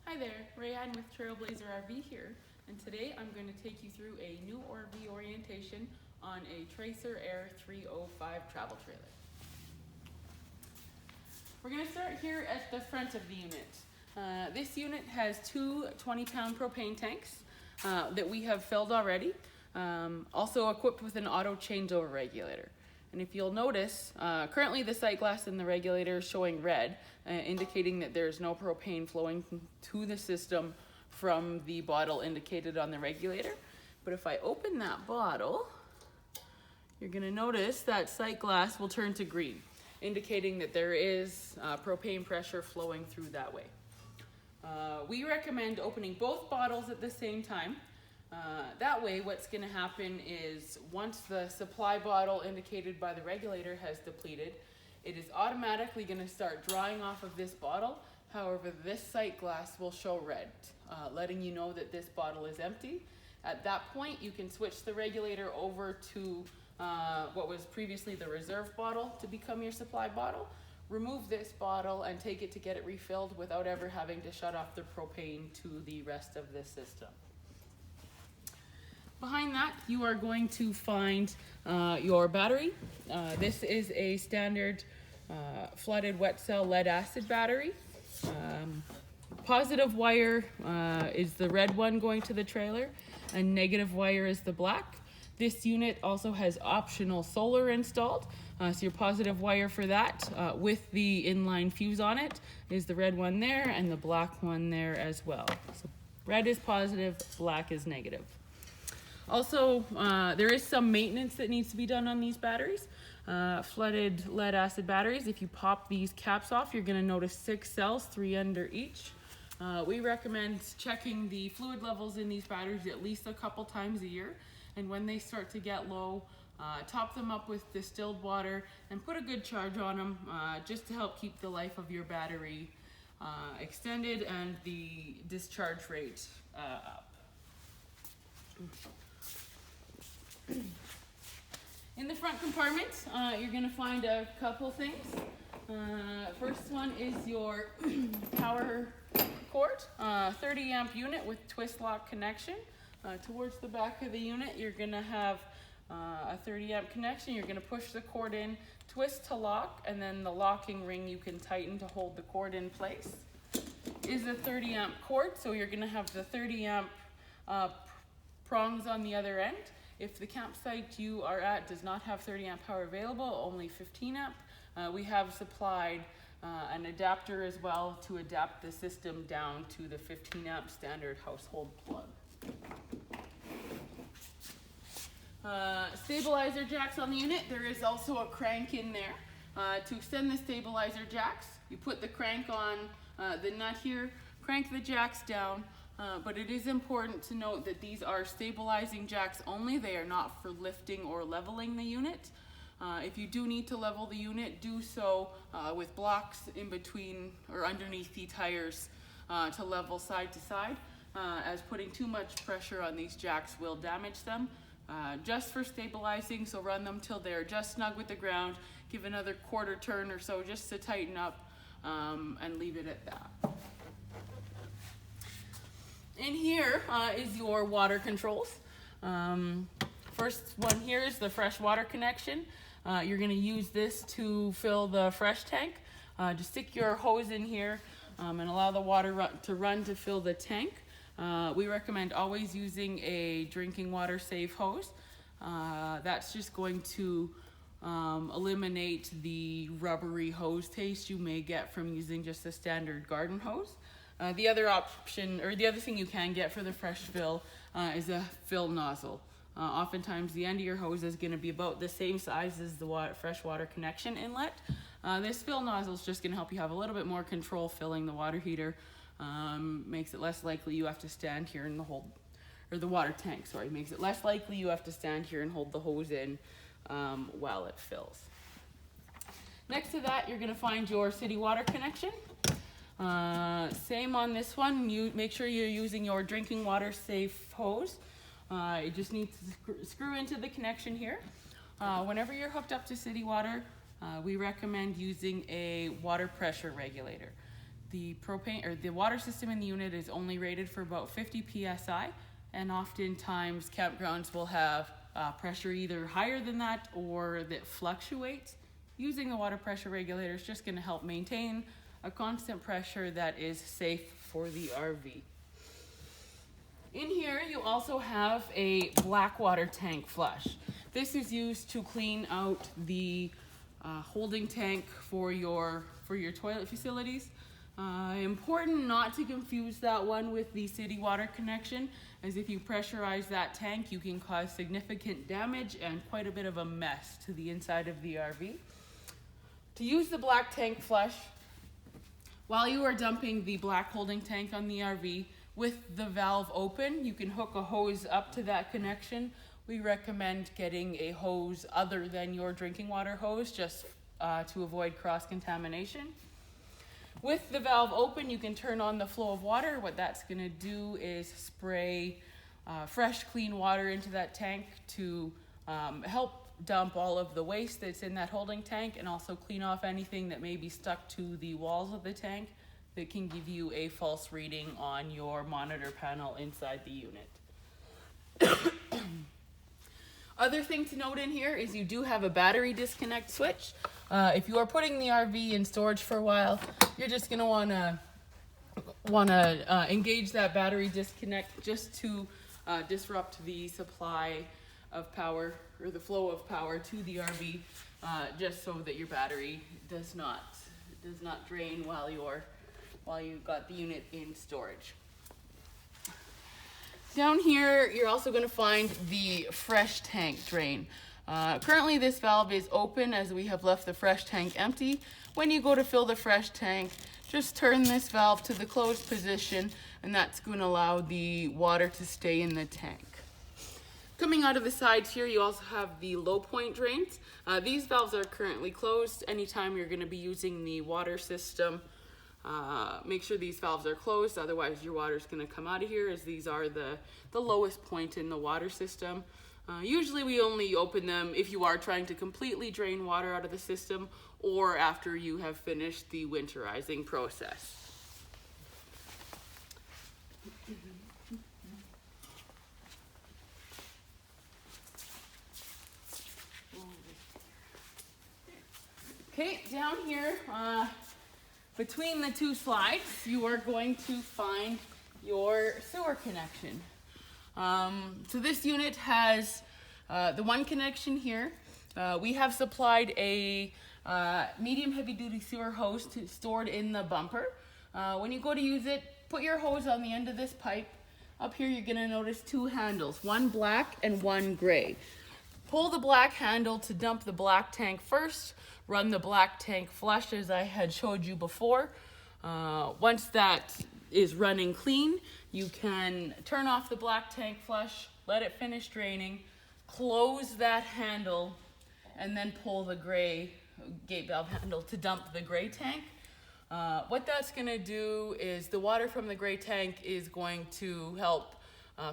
Hi there, Rayanne with Trailblazer RV here, and today I'm going to take you through a new RV orientation on a Tracer Air 305 travel trailer. We're going to start here at the front of the unit. This unit has two 20-pound propane tanks that we have filled already, also equipped with an auto changeover regulator. And if you'll notice, currently the sight glass in the regulator is showing red, indicating that there's no propane flowing to the system from the bottle indicated on the regulator. But if I open that bottle, you're going to notice that sight glass will turn to green, indicating that there is propane pressure flowing through that way. We recommend opening both bottles at the same time. That way, what's going to happen is once the supply bottle indicated by the regulator has depleted, it is automatically going to start drawing off of this bottle. However, this sight glass will show red, letting you know that this bottle is empty. At that point, you can switch the regulator over to what was previously the reserve bottle to become your supply bottle. Remove this bottle and take it to get it refilled without ever having to shut off the propane to the rest of the system. Behind that, you are going to find your battery. This is a standard flooded wet cell lead acid battery. Positive wire is the red one going to the trailer, and negative wire is the black. This unit also has optional solar installed, so your positive wire for that with the inline fuse on it is the red one there and the black one there as well. So red is positive, black is negative. Also, there is some maintenance that needs to be done on these batteries. Flooded lead acid batteries, if you pop these caps off, you're going to notice 6 cells, 3 under each. We recommend checking the fluid levels in these batteries at least a couple times a year. And when they start to get low, top them up with distilled water and put a good charge on them just to help keep the life of your battery extended and the discharge rate up. In the front compartment, you're going to find a couple things. First one is your power cord, 30 amp unit with twist lock connection. Towards the back of the unit, you're going to have a 30 amp connection. You're going to push the cord in, twist to lock, and then the locking ring you can tighten to hold the cord in place. Is a 30 amp cord, so you're going to have the 30 amp prongs on the other end. If the campsite you are at does not have 30 amp power available, only 15 amp, we have supplied an adapter as well to adapt the system down to the 15 amp standard household plug. Stabilizer jacks on the unit. There is also a crank in there. To extend the stabilizer jacks, you put the crank on the nut here, crank the jacks down, but it is important to note that these are stabilizing jacks only. They are not for lifting or leveling the unit. If you do need to level the unit, do so with blocks in between or underneath the tires to level side to side, as putting too much pressure on these jacks will damage them. Just for stabilizing, so run them till they're just snug with the ground, give another quarter turn or so just to tighten up, and leave it at that. In here is your water controls. First one here is the fresh water connection. You're going to use this to fill the fresh tank. Just stick your hose in here and allow the water to run to fill the tank. We recommend always using a drinking water safe hose. That's just going to eliminate the rubbery hose taste you may get from using just a standard garden hose. The other option, or the other thing you can get for the fresh fill is a fill nozzle. Oftentimes the end of your hose is going to be about the same size as the fresh water connection inlet. This fill nozzle is just going to help you have a little bit more control filling the water heater. Makes it less likely you have to stand here and the water tank, sorry, makes it less likely you have to stand here and hold the hose in while it fills. Next to that, you're going to find your city water connection. Same on this one. You make sure you're using your drinking water safe hose. It just needs to screw into the connection here. Whenever you're hooked up to city water, we recommend using a water pressure regulator. the propane or the water system in the unit is only rated for about 50 psi, and oftentimes campgrounds will have pressure either higher than that or that fluctuates. Using the water pressure regulator is just going to help maintain a constant pressure that is safe for the RV. In here you also have a black water tank flush. This is used to clean out the holding tank for your toilet facilities. Important not to confuse that one with the city water connection, as if you pressurize that tank you can cause significant damage and quite a bit of a mess to the inside of the RV. To use the black tank flush, while you are dumping the black holding tank on the RV with the valve open, you can hook a hose up to that connection. We recommend getting a hose other than your drinking water hose, just to avoid cross-contamination. With the valve open, you can turn on the flow of water. What that's going to do is spray fresh, clean water into that tank to help dump all of the waste that's in that holding tank, and also clean off anything that may be stuck to the walls of the tank that can give you a false reading on your monitor panel inside the unit. Other thing to note in here is you do have a battery disconnect switch. If you are putting the RV in storage for a while, you're just going to want to engage that battery disconnect just to disrupt the supply of power, or the flow of power to the RV, just so that your battery does not drain while you've got the unit in storage. Down here, you're also going to find the fresh tank drain. Currently this valve is open as we have left the fresh tank empty. When you go to fill the fresh tank, just turn this valve to the closed position, and that's going to allow the water to stay in the tank. Coming out of the sides here, you also have the low point drains. These valves are currently closed. Anytime you're going to be using the water system, make sure these valves are closed, otherwise your water is going to come out of here, as these are the lowest point in the water system. Usually we only open them if you are trying to completely drain water out of the system, or after you have finished the winterizing process. Okay, down here, between the two slides, you are going to find your sewer connection. So this unit has the one connection here. We have supplied a medium heavy duty sewer hose stored in the bumper. When you go to use it, put your hose on the end of this pipe. Up here you're going to notice two handles, one black and one gray. Pull the black handle to dump the black tank first. Run the black tank flush as I had showed you before. Once that is running clean, you can turn off the black tank flush, let it finish draining, close that handle, and then pull the gray gate valve handle to dump the gray tank. What that's going to do is the water from the gray tank is going to help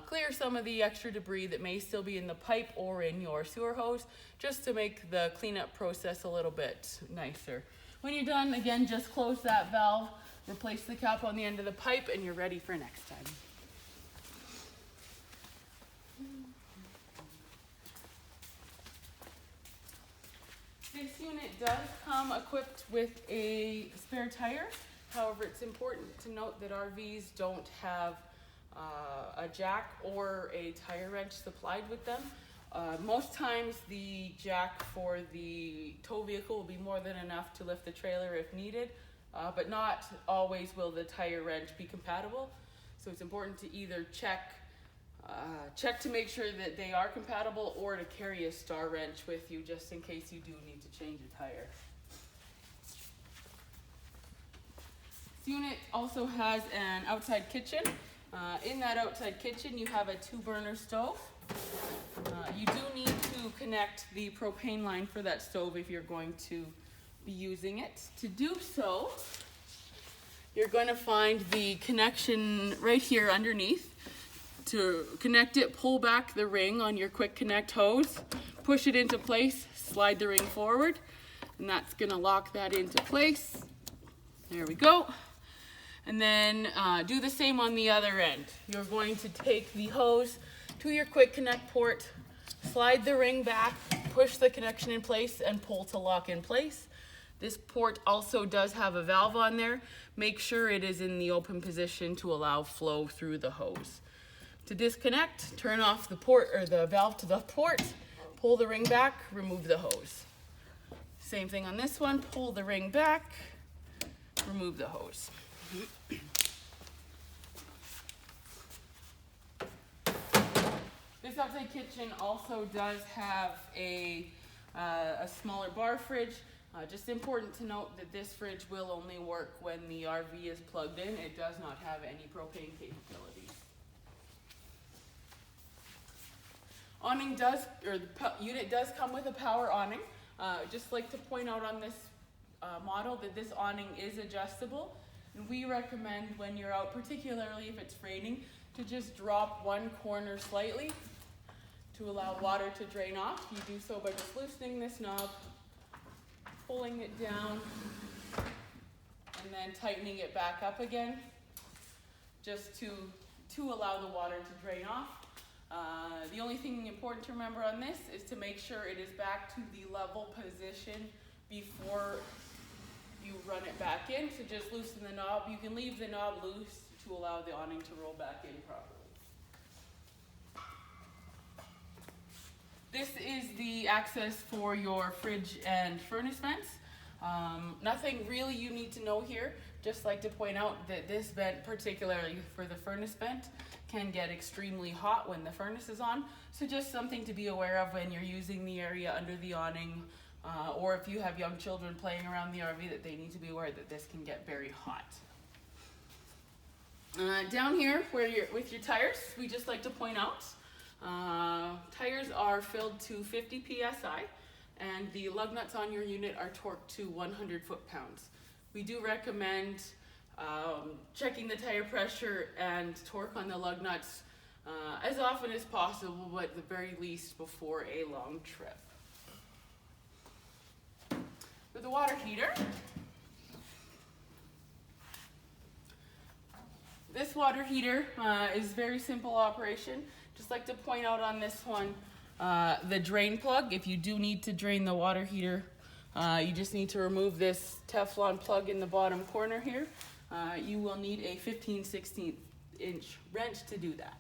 clear some of the extra debris that may still be in the pipe or in your sewer hose, just to make the cleanup process a little bit nicer. When you're done, again, just close that valve, replace the cap on the end of the pipe, and you're ready for next time. This unit does come equipped with a spare tire. However, it's important to note that RVs don't have a jack or a tire wrench supplied with them. Most times the jack for the tow vehicle will be more than enough to lift the trailer if needed, but not always will the tire wrench be compatible. So it's important to either check to make sure that they are compatible, or to carry a star wrench with you just in case you do need to change a tire. This unit also has an outside kitchen. In that outside kitchen, you have a 2-burner stove. You do need to connect the propane line for that stove if you're going to be using it. To do so, you're going to find the connection right here underneath. To connect it, pull back the ring on your quick connect hose, push it into place, slide the ring forward, and that's going to lock that into place. There we go. And then do the same on the other end. You're going to take the hose to your quick connect port, slide the ring back, push the connection in place, and pull to lock in place. This port also does have a valve on there. Make sure it is in the open position to allow flow through the hose. To disconnect, turn off the port or the valve to the port, pull the ring back, remove the hose. Same thing on this one, pull the ring back, remove the hose. This outside kitchen also does have a smaller bar fridge. Just important to note that this fridge will only work when the RV is plugged in. It does not have any propane capabilities. Awning does, or the unit does come with a power awning. Just like to point out on this model that this awning is adjustable. And we recommend when you're out, particularly if it's raining, to just drop one corner slightly to allow water to drain off. You do so by just loosening this knob, pulling it down, and then tightening it back up again, just to allow the water to drain off. The only thing important to remember on this is to make sure it is back to the level position before you run it back in. So just loosen the knob. You can leave the knob loose to allow the awning to roll back in properly. This is the access for your fridge and furnace vents. Nothing really you need to know here. Just like to point out that this vent, particularly for the furnace vent, can get extremely hot when the furnace is on. So just something to be aware of when you're using the area under the awning, or if you have young children playing around the RV, that they need to be aware that this can get very hot. Down here where you're with your tires, we just like to point out, tires are filled to 50 psi, and the lug nuts on your unit are torqued to 100 foot-pounds. We do recommend checking the tire pressure and torque on the lug nuts as often as possible, but at the very least before a long trip. For the water heater, this water heater is very simple operation. Just like to point out on this one, the drain plug. If you do need to drain the water heater, you just need to remove this Teflon plug in the bottom corner here. You will need a 15/16 inch wrench to do that.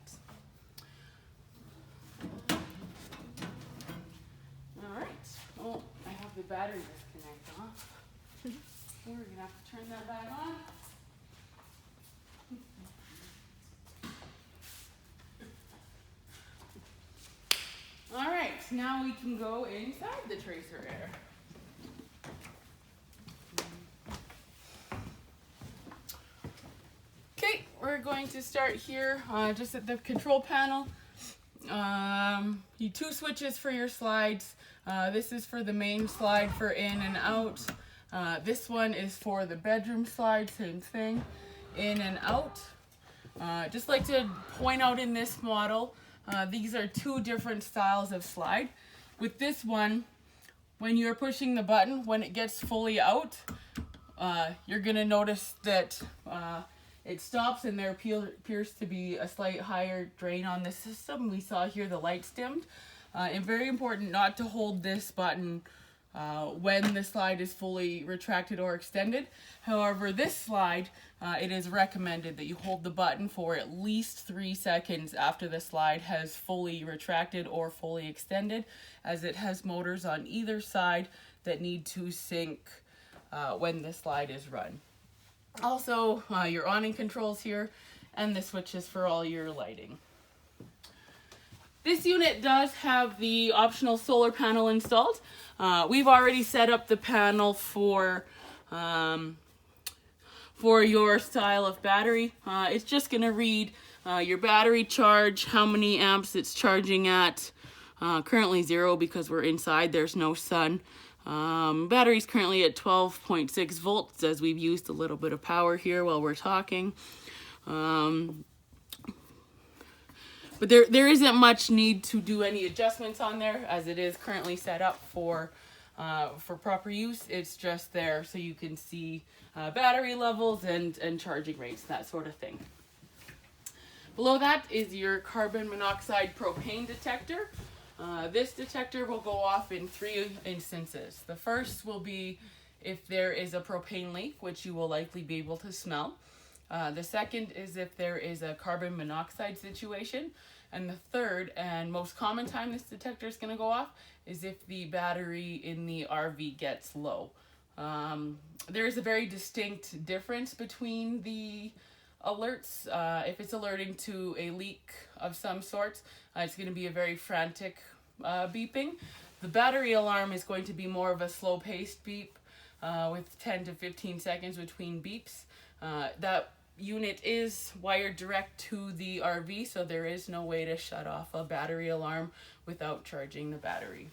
All right, well, I have the battery disconnect off. So we're gonna have to turn that back on. All right, now we can go inside the Tracer Air. Okay, we're going to start here just at the control panel. You two switches for your slides. This is for the main slide for in and out. This one is for the bedroom slide, same thing, in and out. Just like to point out in this model, these are two different styles of slide. With this one, when you're pushing the button, when it gets fully out, you're gonna notice that it stops and there appears to be a slight higher drain on the system. We saw here the lights dimmed. And very important not to hold this button when the slide is fully retracted or extended. However, this slide, it is recommended that you hold the button for at least 3 seconds after the slide has fully retracted or fully extended, as it has motors on either side that need to sync when the slide is run. Also, your awning controls here, and the switches for all your lighting. This unit does have the optional solar panel installed. We've already set up the panel for your style of battery. It's just gonna read your battery charge, how many amps it's charging at. Currently 0 because we're inside, there's no sun. Battery's currently at 12.6 volts as we've used a little bit of power here while we're talking. But there isn't much need to do any adjustments on there as it is currently set up for proper use. It's just there so you can see battery levels and charging rates, that sort of thing. Below that is your carbon monoxide propane detector. This detector will go off in 3 instances. The first will be if there is a propane leak, which you will likely be able to smell. The second is if there is a carbon monoxide situation. And the third and most common time this detector is going to go off is if the battery in the RV gets low. There is a very distinct difference between the alerts. If it's alerting to a leak of some sort, it's going to be a very frantic beeping. The battery alarm is going to be more of a slow-paced beep with 10 to 15 seconds between beeps. That unit is wired direct to the RV, so there is no way to shut off a battery alarm without charging the battery.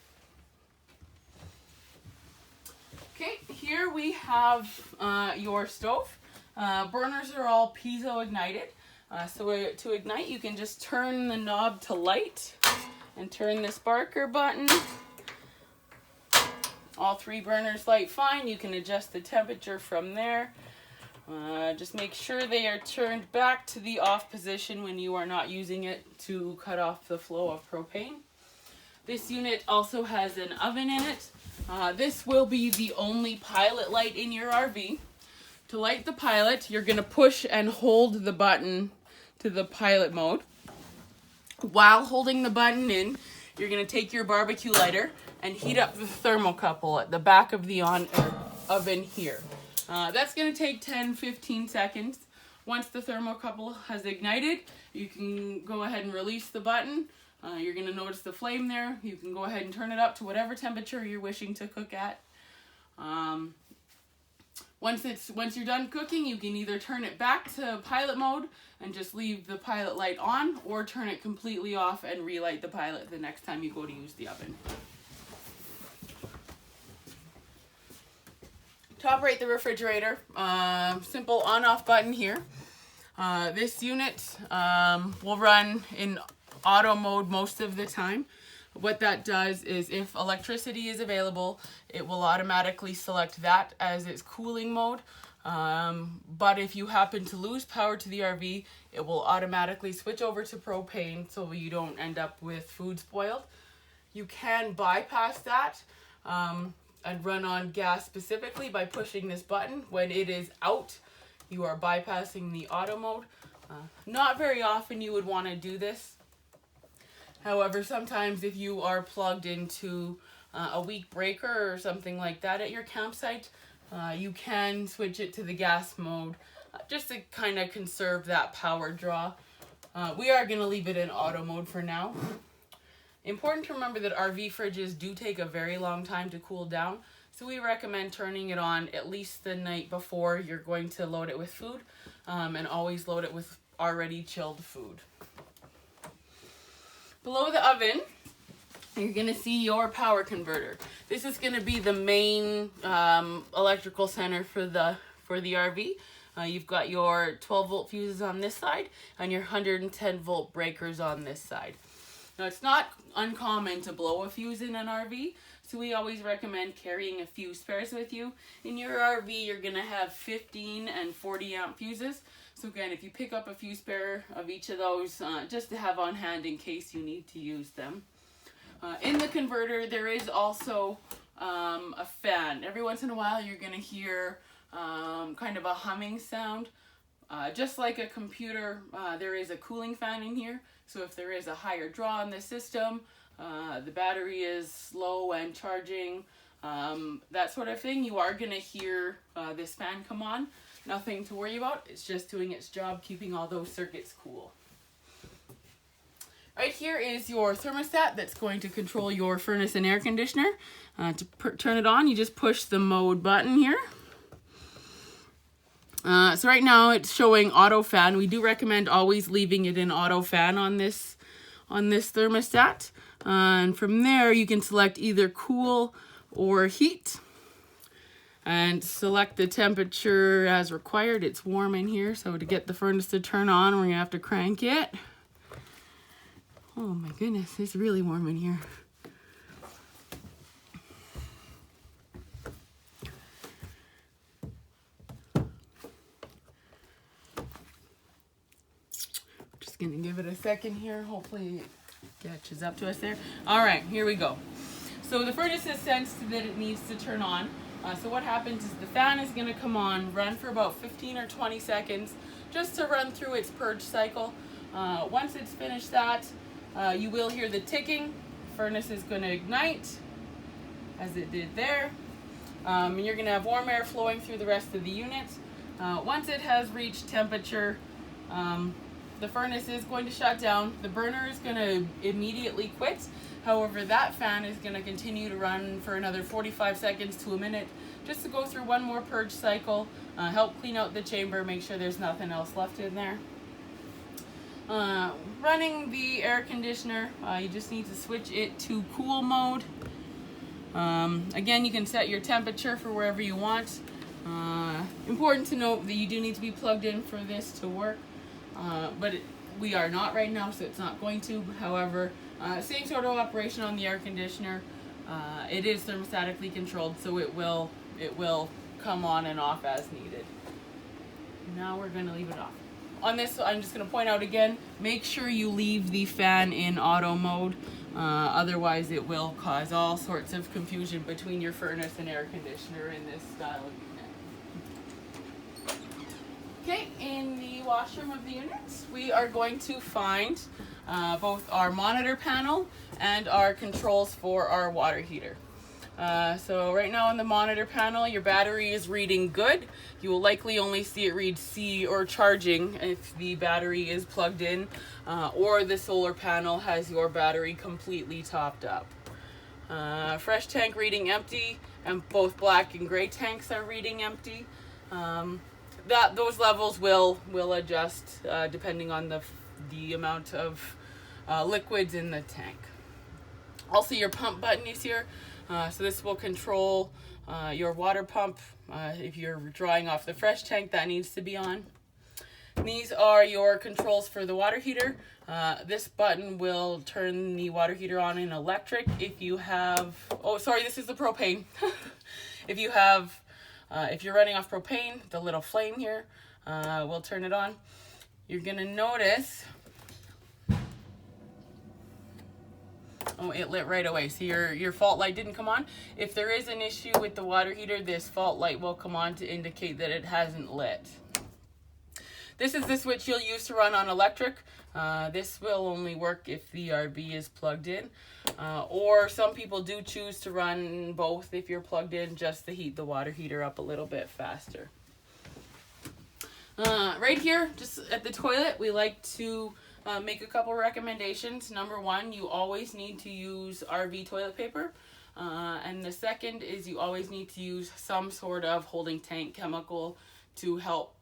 Okay, here we have your stove. Burners are all piezo ignited. So to ignite, you can just turn the knob to light and turn the sparker button. All 3 burners light fine. You can adjust the temperature from there. Just make sure they are turned back to the off position when you are not using it to cut off the flow of propane. This unit also has an oven in it. This will be the only pilot light in your RV. To light the pilot, you're going to push and hold the button to the pilot mode. While holding the button in, you're going to take your barbecue lighter and heat up the thermocouple at the back of the oven here. That's going to take 10-15 seconds. Once the thermocouple has ignited, you can go ahead and release the button. You're going to notice the flame there. You can go ahead and turn it up to whatever temperature you're wishing to cook at. Once you're done cooking, you can either turn it back to pilot mode and just leave the pilot light on, or turn it completely off and relight the pilot the next time you go to use the oven. Top right the refrigerator. Simple on-off button here. This unit will run in auto mode most of the time. What that does is if electricity is available, it will automatically select that as its cooling mode. But if you happen to lose power to the RV, it will automatically switch over to propane so you don't end up with food spoiled. You can bypass that and run on gas specifically by pushing this button. When it is out, you are bypassing the auto mode. Not very often you would want to do this. However, sometimes if you are plugged into a weak breaker or something like that at your campsite, you can switch it to the gas mode just to kind of conserve that power draw. We are going to leave it in auto mode for now. Important to remember that RV fridges do take a very long time to cool down, so we recommend turning it on at least the night before you're going to load it with food, and always load it with already chilled food. Below the oven, you're going to see your power converter. This is going to be the main electrical center for the RV. You've got your 12-volt fuses on this side and your 110-volt breakers on this side. Now, it's not uncommon to blow a fuse in an RV, so we always recommend carrying a few spares with you. In your RV, you're going to have 15 and 40 amp fuses. So again, if you pick up a few spare of each of those, just to have on hand in case you need to use them. In the converter, there is also a fan. Every once in a while, you're going to hear kind of a humming sound. Just like a computer, there is a cooling fan in here. So if there is a higher draw in the system, the battery is low and charging, that sort of thing, you are going to hear this fan come on. Nothing to worry about. It's just doing its job, keeping all those circuits cool. Right here is your thermostat that's going to control your furnace and air conditioner. To turn it on, you just push the mode button here. So right now it's showing auto fan. We do recommend always leaving it in auto fan on this thermostat. And from there you can select either cool or heat. And select the temperature as required. It's warm in here, so to get the furnace to turn on, we're going to have to crank it. Oh my goodness, it's really warm in here. gonna give it a second here. Hopefully it catches up to us there. All right, here we go. So the furnace has sensed that it needs to turn on. So what happens is the fan is gonna come on, run for about 15 or 20 seconds, just to run through its purge cycle. Once it's finished that, you will hear the ticking. Furnace is gonna ignite, as it did there. And you're gonna have warm air flowing through the rest of the unit. Once it has reached temperature, the furnace is going to shut down. The burner is going to immediately quit. However, that fan is going to continue to run for another 45 seconds to a minute just to go through one more purge cycle, help clean out the chamber, make sure there's nothing else left in there. Running the air conditioner, you just need to switch it to cool mode. Again, you can set your temperature for wherever you want. Important to note that you do need to be plugged in for this to work, but we are not right now, so it's not going to. However, same sort of operation on the air conditioner. It is thermostatically controlled, so it will come on and off as needed. Now we're going to leave it off. On this, I'm just going to point out again, make sure you leave the fan in auto mode. Otherwise, it will cause all sorts of confusion between your furnace and air conditioner in this style of unit. Okay, in the washroom of the units, we are going to find both our monitor panel and our controls for our water heater. So right now on the monitor panel, your battery is reading good. You will likely only see it read C or charging if the battery is plugged in, or the solar panel has your battery completely topped up. Fresh tank reading empty, and both black and gray tanks are reading empty. Those levels will adjust depending on the amount of liquids in the tank. Also, your pump button is here. So this will control your water pump. If you're drawing off the fresh tank, that needs to be on. These are your controls for the water heater. This button will turn the water heater on in electric. If you have, this is the propane. If you're running off propane, the little flame here will turn it on. You're gonna notice, it lit right away. So your fault light didn't come on. If there is an issue with the water heater, this fault light will come on to indicate that it hasn't lit. This is the switch you'll use to run on electric. This will only work if the RV is plugged in. Or some people do choose to run both if you're plugged in, just to heat the water heater up a little bit faster. Right here, just at the toilet, we like to make a couple recommendations. Number one, you always need to use RV toilet paper. And the second is you always need to use some sort of holding tank chemical to help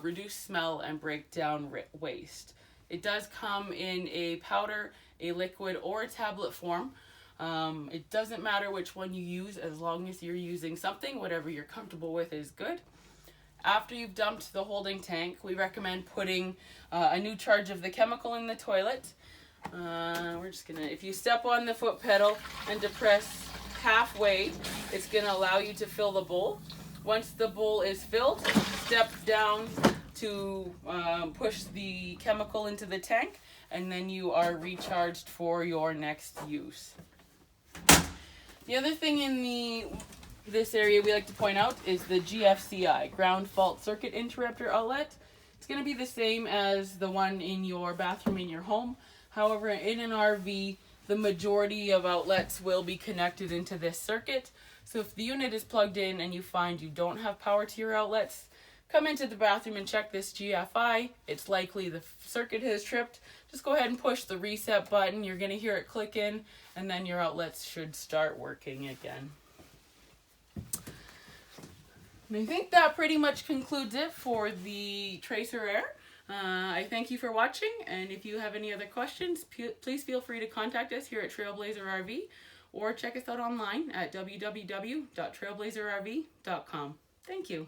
reduce smell and break down waste. It does come in a powder, a liquid, or a tablet form. It doesn't matter which one you use, as long as you're using something. Whatever you're comfortable with is good. After you've dumped the holding tank, we recommend putting a new charge of the chemical in the toilet. If you step on the foot pedal and depress halfway, it's gonna allow you to fill the bowl. Once the bowl is filled, step down to push the chemical into the tank, and then you are recharged for your next use. The other thing in this area we like to point out is the GFCI, ground fault circuit interrupter outlet. It's going to be the same as the one in your bathroom in your home. However, in an RV, the majority of outlets will be connected into this circuit. So if the unit is plugged in and you find you don't have power to your outlets, come into the bathroom and check this GFI. It's likely the circuit has tripped. Just go ahead and push the reset button. You're going to hear it click in, and then your outlets should start working again. And I think that pretty much concludes it for the Tracer Air. I thank you for watching, and if you have any other questions, please feel free to contact us here at Trailblazer RV, or check us out online at www.trailblazerrv.com. Thank you.